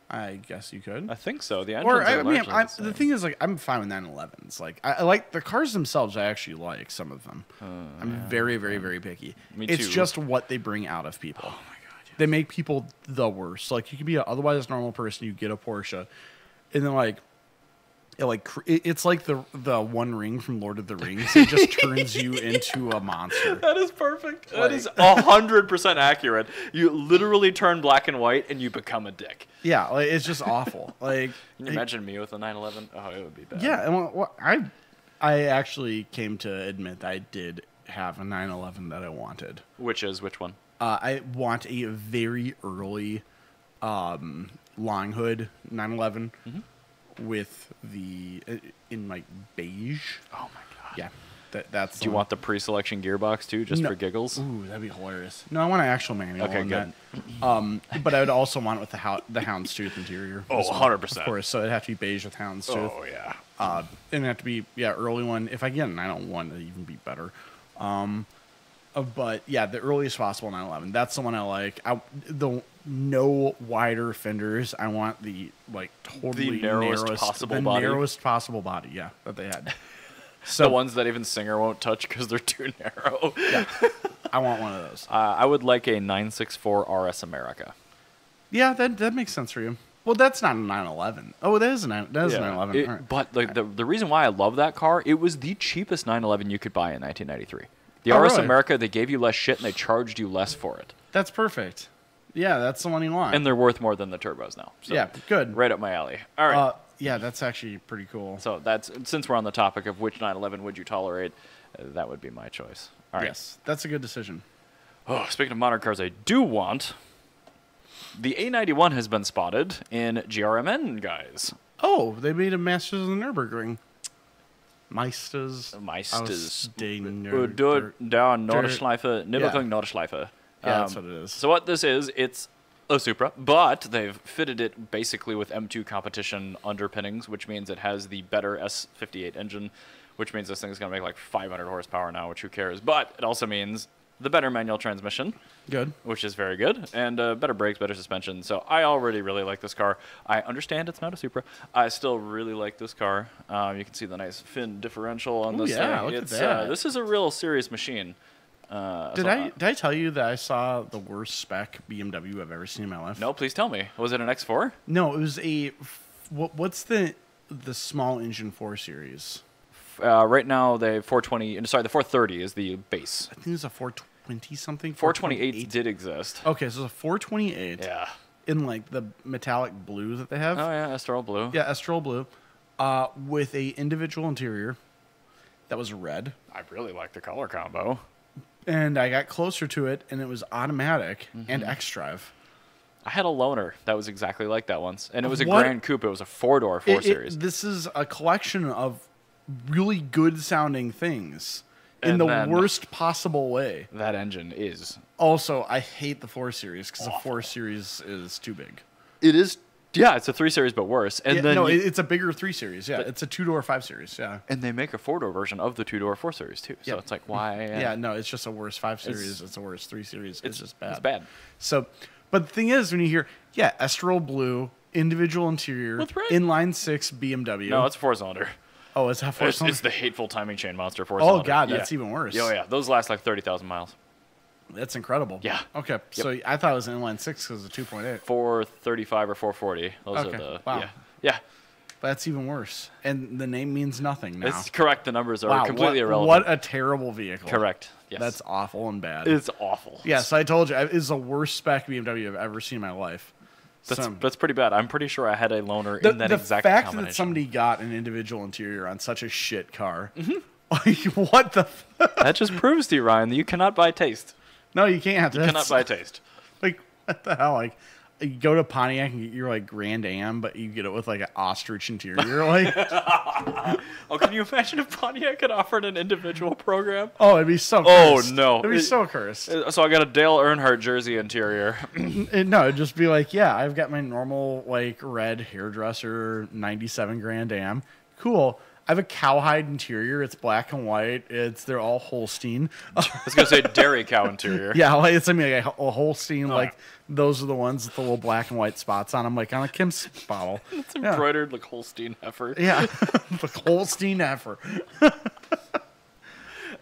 I guess you could. I think so. The engines Or are I mean, largely the thing is, like, I'm fine with 911s. Like, I like the cars themselves. I actually like some of them. I'm very, very, very picky. Me It's too. just what they bring out of people. Oh my god. Yes. They make people the worst. Like, you could be an otherwise normal person, you get a Porsche, and then it's like the One Ring from Lord of the Rings. It just turns you into a monster. That is perfect. That is 100% accurate. You literally turn black and white, and you become a dick. Yeah, like, it's just awful. Like, Can you imagine me with a 911? Oh, it would be bad. yeah, and I actually came to admit that I did have a 911 that I wanted. Which one? I want a very early long hood 911 with the in like beige. Oh my god. Yeah, that's. Do you want the pre-selection gearbox too, just for giggles? Ooh, that'd be hilarious. No, I want an actual manual. Okay, on good. That. But I would also want it with the houndstooth interior. Oh, as well, 100%. Of course, so it'd have to be beige with houndstooth. Oh yeah. And it'd have to be early one. If I get a 901, it'd even be better. But yeah, the earliest possible 911. That's the one I like. The no wider fenders. I want the totally narrowest possible body. narrowest possible body. Yeah, that they had. So the ones that even Singer won't touch because they're too narrow. Yeah, I want one of those. I would like a 964 RS America. Yeah, that makes sense for you. Well, that's not a 911. Oh, that is a 911. All right. But the reason why I love that car, it was the cheapest 911 you could buy in 1993. The Oh, RS really? America, they gave you less shit and they charged you less for it. That's perfect. Yeah, that's the one you want. And they're worth more than the turbos now. So yeah, good. right up my alley. All right. Yeah, that's actually pretty cool. So since we're on the topic of which 911 would you tolerate, that would be my choice. All right. Yes, that's a good decision. Oh, speaking of modern cars I do want, the A91 has been spotted in GR MN, guys. Oh, they made a Masters of the Nürburgring. Meisters. Meisters. Yeah, Nordschleife, Nürburgring Nordschleife. that's what it is. So what this is, it's a Supra, but they've fitted it basically with M2 competition underpinnings, which means it has the better S58 engine, which means this thing's going to make like 500 horsepower now, which who cares? But it also means the better manual transmission. Good. Which is very good, and better brakes, better suspension. So I already really like this car. I understand it's not a Supra. I still really like this car. You can see the nice fin differential on this thing. Look at that. This is a real serious machine. Did I tell you that I saw the worst spec BMW I've ever seen in my life? No, please tell me. Was it an X4? No, it was a what's the small engine 4 Series? Right now, the 430 is the base. I think it was a 420 something. 428 did exist. Okay, so it's a 428. Yeah. In like the metallic blue that they have. Oh yeah, Estoril blue. Yeah, Estoril blue, with a individual interior that was red. I really like the color combo. And I got closer to it, and it was automatic and X-Drive. I had a loaner that was exactly like that once, and it was a What? Grand Coupe. It was a 4-door 4 Series. This is a collection of really good-sounding things in And the then- worst possible way. That engine is. Also, I hate the 4 Series because the 4 Series is too big. It is. Yeah, it's a 3 Series, but worse. And then it's a bigger 3 Series. Yeah, it's a 2-door 5 Series. Yeah. and they make a 4-door version of the 2-door 4 Series too. So Yeah. it's like why? Yeah, no, it's just a worse 5 Series. It's a worse 3 Series. It's just bad. It's bad. So, but the thing is, when you hear, Estoril blue, individual interior, With red. inline 6 BMW. No, it's 4-cylinder. Oh, is that 4 It's the hateful timing chain monster 4-cylinder. Oh, God, that's even worse. Oh, yeah. Those last like 30,000 miles. That's incredible. Yeah. Okay, so I thought it was an inline 6 because of 2.8. 435 or 440. Those Okay, are the. wow. Yeah. But that's even worse. And the name means nothing now. It's correct. The numbers are Wow, completely irrelevant. What a terrible vehicle. Correct. Yes. That's awful and bad. It's awful. Yes, I told you, it's the worst spec BMW I've ever seen in my life. That's pretty bad. I'm pretty sure I had a loaner in that exact fact combination. that somebody got an individual interior on such a shit car. Mm-hmm. Like, what the? That just proves to you, Ryan, that you cannot buy taste. No, you can't. You cannot buy taste. Like, what the hell? Like, you go to Pontiac and get your like Grand Am, but you get it with like an ostrich interior. Like, Oh, can you imagine if Pontiac had offered an individual program? oh, it'd be so Oh, cursed. no. It'd be so cursed. So I got a Dale Earnhardt jersey interior. No, it'd just be like, yeah, I've got my normal like red hairdresser 97 Grand Am. Cool. I have a cowhide interior. It's black and white. They're all Holstein. I was going to say dairy cow interior. Yeah, like it's like a Holstein. Oh, Like those are the ones with the little black and white spots on them, like on a Kim's bottle. It's embroidered like Holstein heifer. Yeah, the Holstein heifer.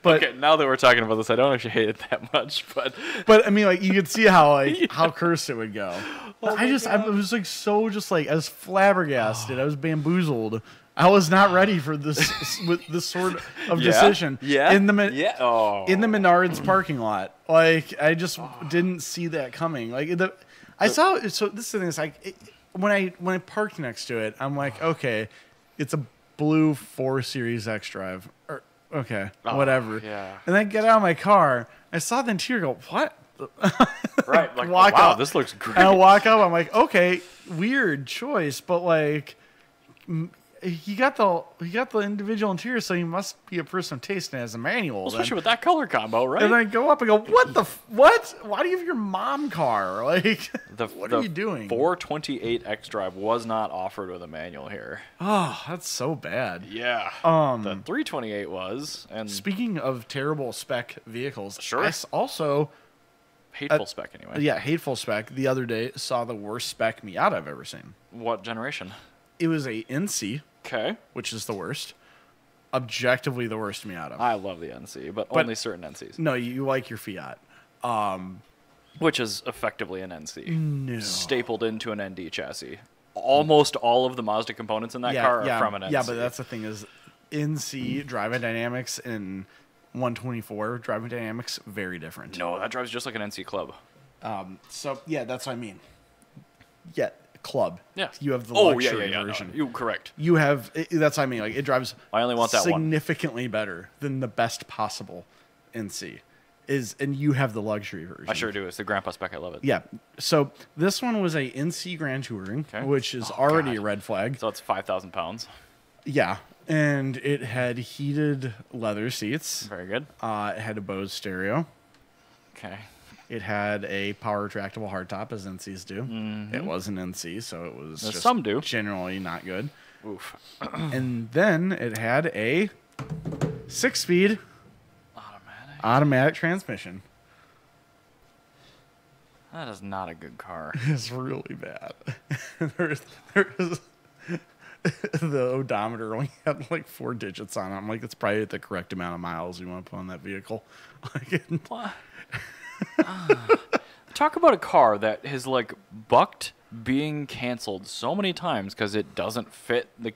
But Okay, now that we're talking about this, I don't actually hate it that much, but I mean, like you could see how like how cursed it would go. Oh I was like so just like I was flabbergasted. I was bamboozled. I was not ready for this with this sort of decision. Yeah. In the Oh. in the Menards parking lot, like I just didn't see that coming. Like I saw it. So this is the thing. Is like when I parked next to it, I'm like, okay, it's a blue 4 Series X Drive. Or, okay, whatever. Yeah. And then I get out of my car. I saw the interior. Go what? Right. Like, Walk wow, up. this looks great. And I walk up. I'm like, okay, weird choice, but like. He got the individual interior, so he must be a person of taste and has a manual. Especially with that color combo, right? And I go up and go, what the what? Why do you have your mom car? Like, what are you doing? 428 X Drive was not offered with a manual here. Oh, that's so bad. Yeah. The 328 was, and Speaking of terrible spec vehicles, Sure. I also hateful spec anyway. yeah, hateful spec. The other day saw the worst spec Miata I've ever seen. What generation? It was a NC, Okay. which is the worst. Objectively the worst Miata. I love the NC, but only certain NCs. No, you like your Fiat. Which is effectively an NC. No. Stapled into an ND chassis. Almost all of the Mazda components in that car are from an NC. Yeah, but that's the thing is NC driving dynamics and 124 driving dynamics very different. No, that drives just like an NC Club. So yeah, that's what I mean. Yeah, Club. Yeah. You have the Oh, luxury yeah. version. No, you correct. You have that's what I mean. Like it drives. I only want that one. significantly better than the best possible NC and you have the luxury version. I sure do. It's the grandpa spec. I love it. Yeah. So this one was a NC Grand Touring, which is already a red flag. So it's 5,000 pounds. Yeah. And it had heated leather seats. Very good. It had a Bose stereo. Okay. It had a power retractable hardtop, as NCs do. It was an NC, so it was just some do. generally not good. Oof. And then it had a 6-speed Automatic. transmission. That is not a good car. It's really bad. there's the odometer only had like 4 digits on it. I'm like, that's probably the correct amount of miles you want to put on that vehicle. What? Talk about a car that has like bucked being canceled so many times because it doesn't fit like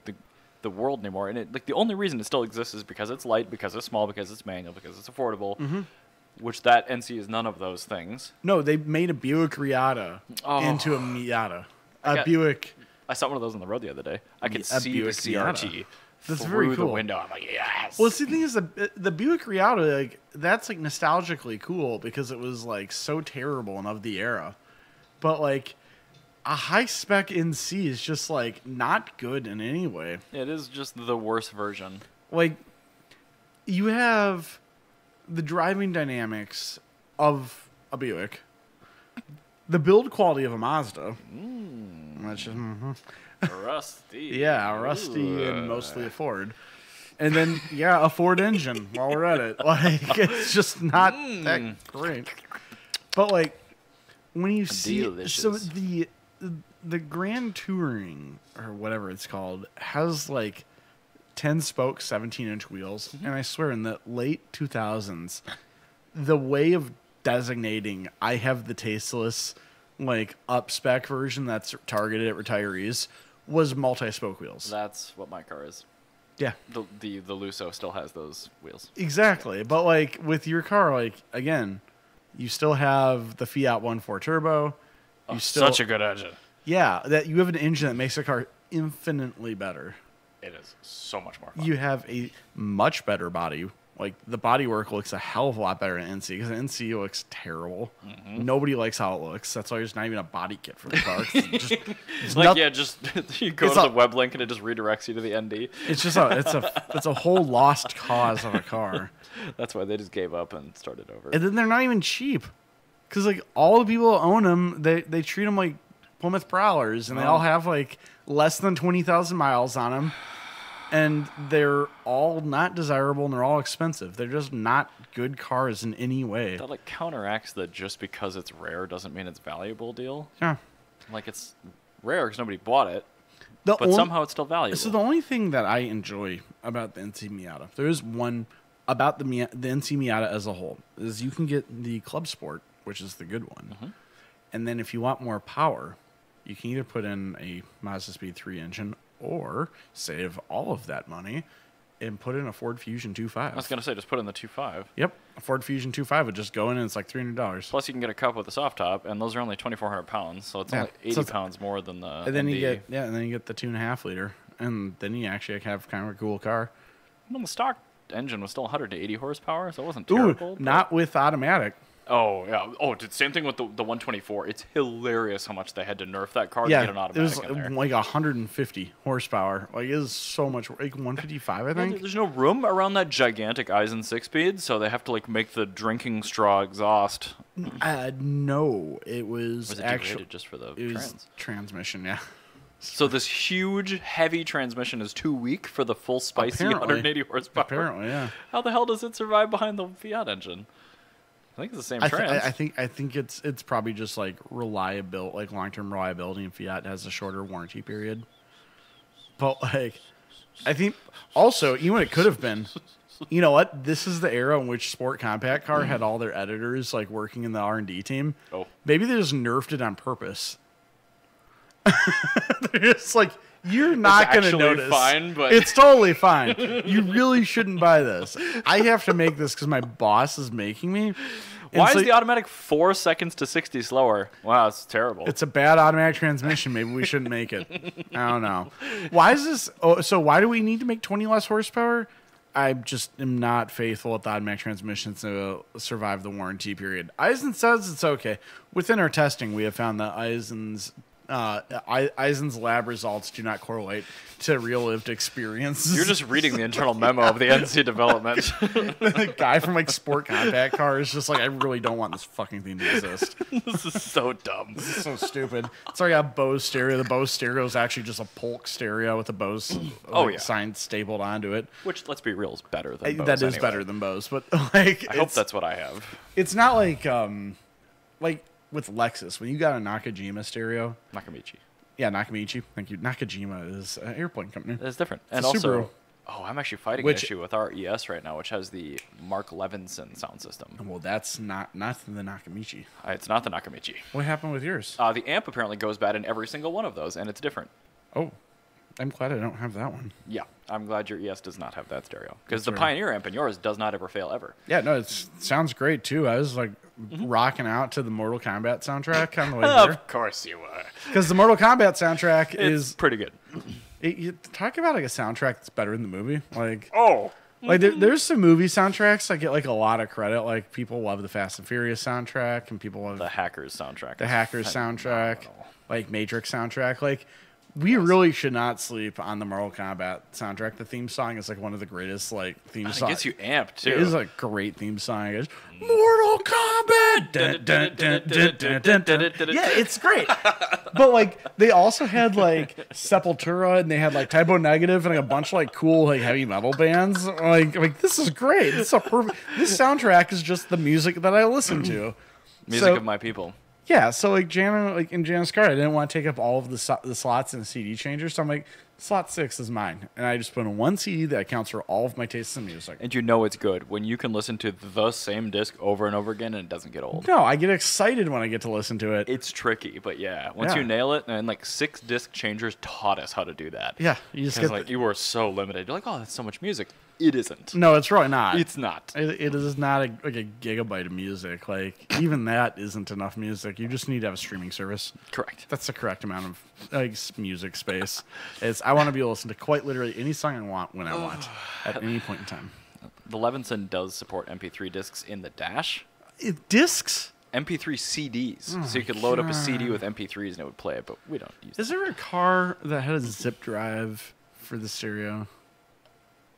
the world anymore, and it like the only reason it still exists is because it's light, because it's small, because it's manual, because it's affordable. Which that NC is none of those things. No, they made a Buick Riata into a Miata. Buick. I saw one of those on the road the other day. I could see Buick the CRT Miata. That's through very cool. the window. I'm like, yes. Well, see, the thing is, the Buick Riata, like that's like nostalgically cool because it was like so terrible and of the era. But like a high spec NC is just like not good in any way. It is just the worst version. Like you have the driving dynamics of a Buick, the build quality of a Mazda. That's just, Rusty. yeah, rusty and mostly a Ford. And then, yeah, a Ford engine while we're at it. Like, it's just not that great. But, like, when you see... Delicious. So, the Grand Touring, or whatever it's called, has, like, 10-spoke, 17-inch wheels. And I swear, in the late 2000s, the way of designating I have the tasteless, like, up-spec version that's targeted at retirees was multi-spoke wheels. That's what my car is. Yeah. The Lusso still has those wheels. Exactly. But, like, with your car, like, again, you still have the Fiat 1.4 turbo. You still, Such a good engine. yeah, that you have an engine that makes the car infinitely better. It is so much more fun. You have a much better body Like, the bodywork looks a hell of a lot better in NC because NC looks terrible. Nobody likes how it looks. That's why there's not even a body kit for the car. It's like, just you go to the web link and it just redirects you to the ND. It's just it's a whole lost cause of a car. That's why they just gave up and started over. And then they're not even cheap because, like, all the people that own them, they treat them like Plymouth Prowlers, and they all have, like, less than 20,000 miles on them. And they're all not desirable, and they're all expensive. They're just not good cars in any way. That, like, counteracts the just because it's rare doesn't mean it's valuable deal. Yeah. Like, it's rare because nobody bought it, but somehow it's still valuable. So the only thing that I enjoy about the NC Miata, there is one about the NC Miata as a whole, is you can get the Club Sport, which is the good one. And then if you want more power, you can either put in a Mazda Speed 3 engine or save all of that money and put in a Ford Fusion 2.5. I was going to say, just put in the 2.5. Yep. A Ford Fusion 2.5 would just go in and it's like $300. Plus, you can get a cup with a soft top, and those are only 2,400 pounds, so it's only 80 pounds more than the and then ND. you get the 2.5 liter, and then you actually have kind of a cool car. Well, the stock engine was still 180 horsepower, so it wasn't terrible. Ooh, not with automatic. Oh, yeah. Oh, dude, same thing with the 124. It's hilarious how much they had to nerf that car to get an automatic it in there. was like 150 horsepower. Like, it is so much. Like 155, I think. There's no room around that gigantic Eisen 6-speed, so they have to, like, make the drinking straw exhaust. No, it was actually just for the transmission, yeah. So this huge, heavy transmission is too weak for the full, spicy 180 horsepower? Apparently, yeah. How the hell does it survive behind the Fiat engine? I think it's the same trans. I think it's probably just like reliability, like long-term reliability, and Fiat has a shorter warranty period. But, like, I think also, you know what it could have been? You know what? This is the era in which Sport Compact Car had all their editors, like, working in the R&D team. Oh. Maybe they just nerfed it on purpose. They're just like, you're not going to notice. Fine, but it's totally fine. You really shouldn't buy this. I have to make this because my boss is making me. Why is the automatic 4 seconds to 60 slower? Wow, it's terrible. It's a bad automatic transmission. Maybe we shouldn't make it. I don't know. Why is this? Oh, so why do we need to make 20 less horsepower? I just am not faithful with the automatic transmissions to survive the warranty period. Eisen says it's okay. Within our testing, we have found that Eisen's lab results do not correlate to real lived experiences. You're just reading the internal memo of the NC development. The guy from, like, Sport Compact Car is just like, I really don't want this fucking thing to exist. This is so dumb. This is so stupid. It's like a Bose stereo. The Bose stereo is actually just a Polk stereo with a Bose sign stapled onto it. Which, let's be real, is better than Bose. That is better than Bose, but, like, I hope that's what I have. It's not like with Lexus, when you got a Nakajima stereo. Nakamichi. Yeah, Nakamichi. Thank you. Nakajima is an airplane company. It's different. It's and a also, Subaru. I'm actually fighting an issue with our ES right now, which has the Mark Levinson sound system. Well, that's not the Nakamichi. It's not the Nakamichi. What happened with yours? The amp apparently goes bad in every single one of those, and it's different. Oh, I'm glad I don't have that one. Yeah, I'm glad your ES does not have that stereo. Because the Pioneer amp in yours does not ever fail, ever. Yeah, no, it sounds great, too. I was, like, rocking out to the Mortal Kombat soundtrack on the way there. Of course you were. Because the Mortal Kombat soundtrack is pretty good. You talk about, like, a soundtrack that's better than the movie. Like, like there's some movie soundtracks that get, like, a lot of credit. Like, people love the Fast and Furious soundtrack, and people love the Hackers soundtrack. The Hackers soundtrack, like Matrix soundtrack. Like, we really should not sleep on the Mortal Kombat soundtrack. The theme song is, like, one of the greatest, like, theme songs. It gets you amped, too. It is a great theme song. It's Mortal Kombat! Dun, dun, dun, dun, dun, dun, dun. Yeah, it's great. But, like, they also had, like, Sepultura, and they had, like, Typo Negative, and, like, a bunch of, like, cool, like, heavy metal bands. Like this is great. This soundtrack is just the music that I listen to. Music of my people. Yeah, so, like, in Jana's car, I didn't want to take up all of the slots in a CD changer, so I'm like, slot 6 is mine. And I just put in one CD that accounts for all of my tastes in music. And you know it's good when you can listen to the same disc over and over again and it doesn't get old. No, I get excited when I get to listen to it. It's tricky, but yeah, once you nail it, and like 6 disc changers taught us how to do that. Yeah, you just get like you were so limited. You're like, oh, that's so much music. It isn't. No, it's really not. It's not. It is not like a gigabyte of music. Like, even that isn't enough music. You just need to have a streaming service. Correct. That's the correct amount of, like, music space. I want to be able to listen to quite literally any song I want when I want at any point in time. The Levinson does support MP3 discs in the dash. Discs? MP3 CDs. So you could load up a CD with MP3s and it would play it, but we don't use that. Is there a car that had a zip drive for the stereo?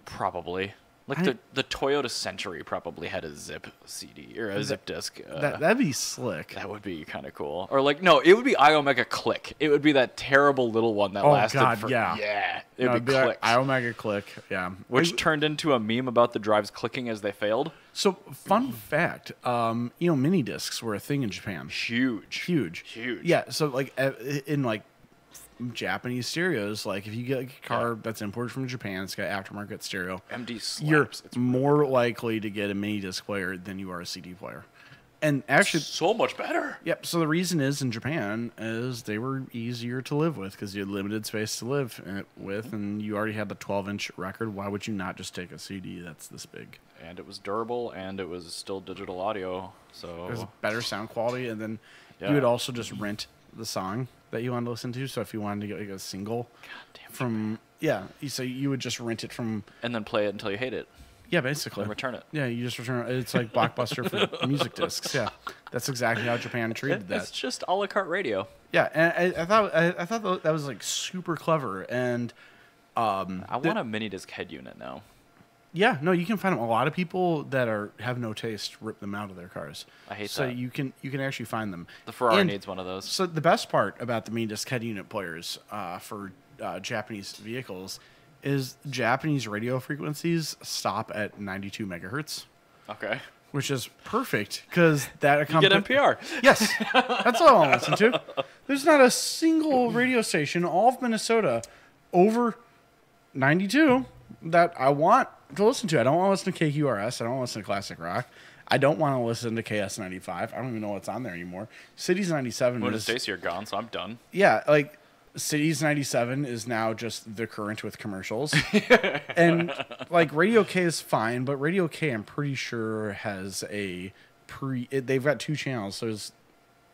Probably. Like the Toyota Century probably had a zip CD or a zip disc. That'd be slick. That would be kind of cool. Or like, no, it would be iOmega Click. It would be that terrible little one that lasted for... Yeah. It would be Click. Like iOmega Click, yeah. Which turned into a meme about the drives clicking as they failed. So, fun fact, mini discs were a thing in Japan. Huge. Yeah, so like in like Japanese stereos, like if you get like a car that's imported from Japan, it's got aftermarket stereo. MD slaps. You're more likely to get a mini disc player than you are a CD player. And actually, so much better. Yep. So the reason is in Japan is they were easier to live with because you had limited space to live with, and you already had the 12-inch record. Why would you not just take a CD that's this big? And it was durable, and it was still digital audio, so there's better sound quality, and then you would also just rent the song that you wanted to listen to. So if you wanted to get like a single from so you would just rent it from and then play it until you hate it. Yeah, basically. And return it. Yeah, you just return it. It's like Blockbuster for music discs. Yeah, that's exactly how Japan treated that. It's just a la carte radio. Yeah, and I thought that was like super clever. And I want a mini disc head unit now. Yeah, no, you can find them. A lot of people that have no taste rip them out of their cars. I hate that. So you can actually find them. The Ferrari needs one of those. So the best part about the mini disc head unit players for Japanese vehicles is Japanese radio frequencies stop at 92 megahertz. Okay. Which is perfect because that you get NPR. Yes, that's all I want to listen to. There's not a single radio station, all of Minnesota, over 92 that I want to listen to. I don't want to listen to KQRS. I don't want to listen to classic rock. I don't want to listen to KS95. I don't even know what's on there anymore. Cities 97 is... Stacy are gone, so I'm done. Yeah, like... Cities 97 is now just the current with commercials. And like Radio K is fine, but Radio K I'm pretty sure has they've got two channels. So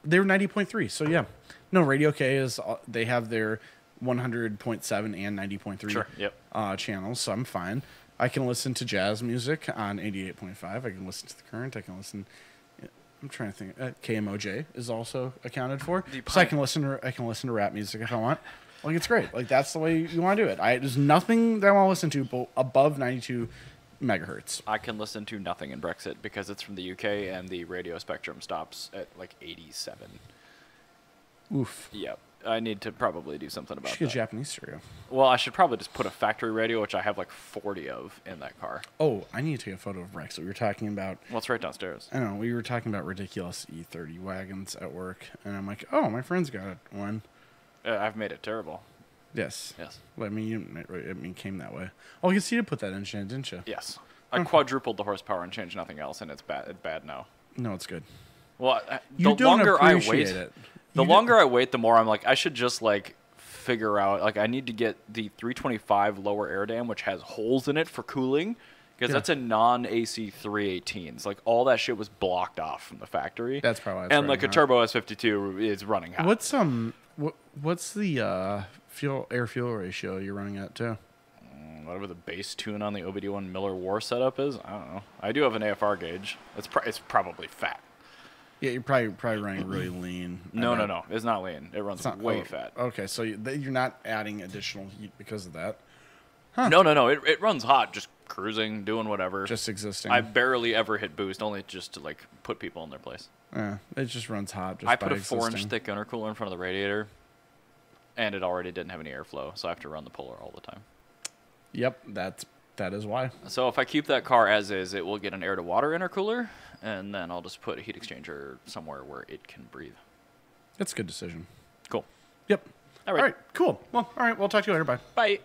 they're 90.3. So yeah. No, Radio K they have their 100.7 and 90.3 sure, yep. Channels, so I'm fine. I can listen to jazz music on 88.5. I can listen to the current. I can listen I'm trying to think. KMOJ is also accounted for, so I can listen to rap music if I want. Like it's great. Like that's the way you want to do it. There's nothing that I want to listen to above 92 megahertz. I can listen to nothing in Brexit because it's from the UK and the radio spectrum stops at like 87. Oof. Yep. I need to probably do something about that. You should get Japanese stereo. Well, I should probably just put a factory radio, which I have like 40 of in that car. Oh, I need to take a photo of Rex. We were talking about... Well, it's right downstairs. I know. We were talking about ridiculous E30 wagons at work, and I'm like, oh, my friend's got one. I've made it terrible. Yes. Yes. Well, I mean, it came that way. Oh, I guess you did put that engine in, didn't you? Yes. I quadrupled the horsepower and changed nothing else, and it's bad now. No, it's good. Well, the longer I wait... The longer I wait, the more I'm like, I should just like figure out, like I need to get the 325 lower air dam, which has holes in it for cooling, because that's a non-AC 318s. Like all that shit was blocked off from the factory. That's probably and like a turbo S52 is running hot. What's the air fuel ratio you're running at too? Whatever the base tune on the OBD1 Miller War setup is, I don't know. I do have an AFR gauge. It's probably fat. Yeah, you're probably running really lean. No. It's not lean. It runs way fat. Okay, so you're not adding additional heat because of that? Huh. No. It runs hot, just cruising, doing whatever. Just existing. I barely ever hit boost, only just to like put people in their place. Yeah, it just runs hot. I put a 4-inch thick intercooler in front of the radiator, and it already didn't have any airflow, so I have to run the Polar all the time. Yep, that is why. So if I keep that car as is, it will get an air-to-water intercooler, and then I'll just put a heat exchanger somewhere where it can breathe. That's a good decision. Cool. Yep. All right, cool. Well, all right, we'll talk to you later. Bye. Bye.